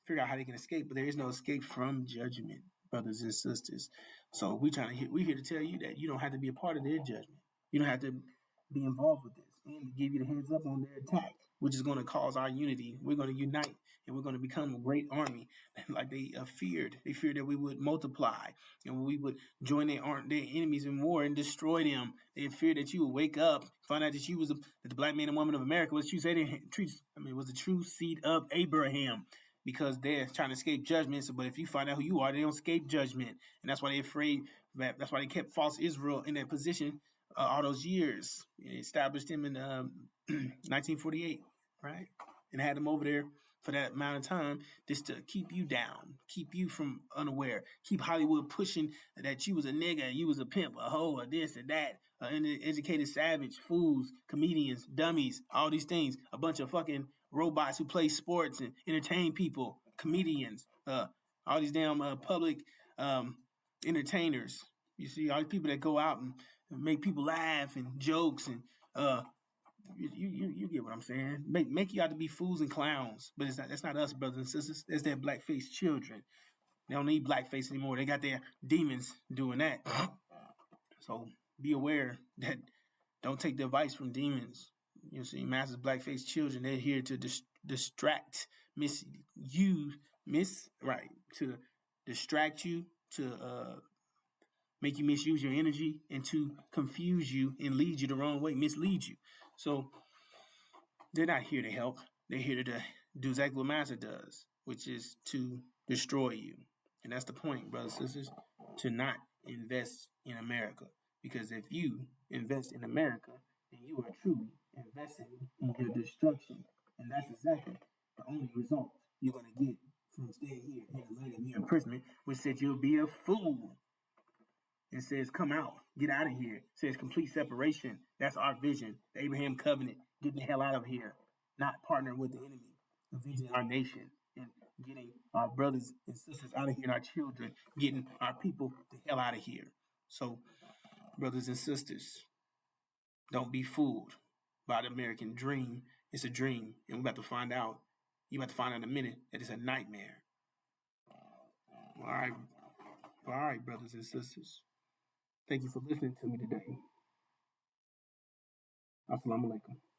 figure out how they can escape, but there is no escape from judgment, brothers and sisters. So we're here to tell you that you don't have to be a part of their judgment. You don't have to be involved with this and to give you the heads up on their attack, which is going to cause our unity. We're going to unite and we're going to become a great army like they feared. They feared that we would multiply and we would join their enemies in war and destroy them. They feared that you would wake up, find out that you was that the black man and woman of America was was the true seed of Abraham, because they're trying to escape judgment. But if you find out who you are, they don't escape judgment. And that's why they're afraid. That's why they kept false Israel in that position all those years. They established him in 1948, right? And had him over there for that amount of time just to keep you down, keep you from unaware, keep Hollywood pushing that you was a nigga, you was a pimp, a hoe, or this or that, an educated savage, fools, comedians, dummies, all these things, a bunch of fucking robots who play sports and entertain people, comedians, all these damn public entertainers. You see, all these people that go out and make people laugh and jokes and you get what I'm saying. Make you out to be fools and clowns, but that's not us, brothers and sisters. That's their black-faced children. They don't need blackface anymore. They got their demons doing that. So be aware that don't take the advice from demons. You see, master's black-faced children. They're here to distract, to distract you, to make you misuse your energy, and to confuse you and lead you the wrong way, mislead you. So they're not here to help. They're here to do exactly what Master does, which is to destroy you. And that's the point, brothers and sisters, to not invest in America. Because if you invest in America, then you are truly investing in your destruction. And that's exactly the only result you're going to get from staying here in the land of your imprisonment, which said you'll be a fool. It says, come out, get out of here. It says complete separation. That's our vision. The Abraham covenant, getting the hell out of here. Not partnering with the enemy, avenging our nation, and getting our brothers and sisters out of here, and our children, getting our people the hell out of here. So, brothers and sisters, don't be fooled by the American dream. It's a dream, and we're about to find out. You're about to find out in a minute that it's a nightmare. All All right, brothers and sisters. Thank you for listening to me today. Assalamu alaikum.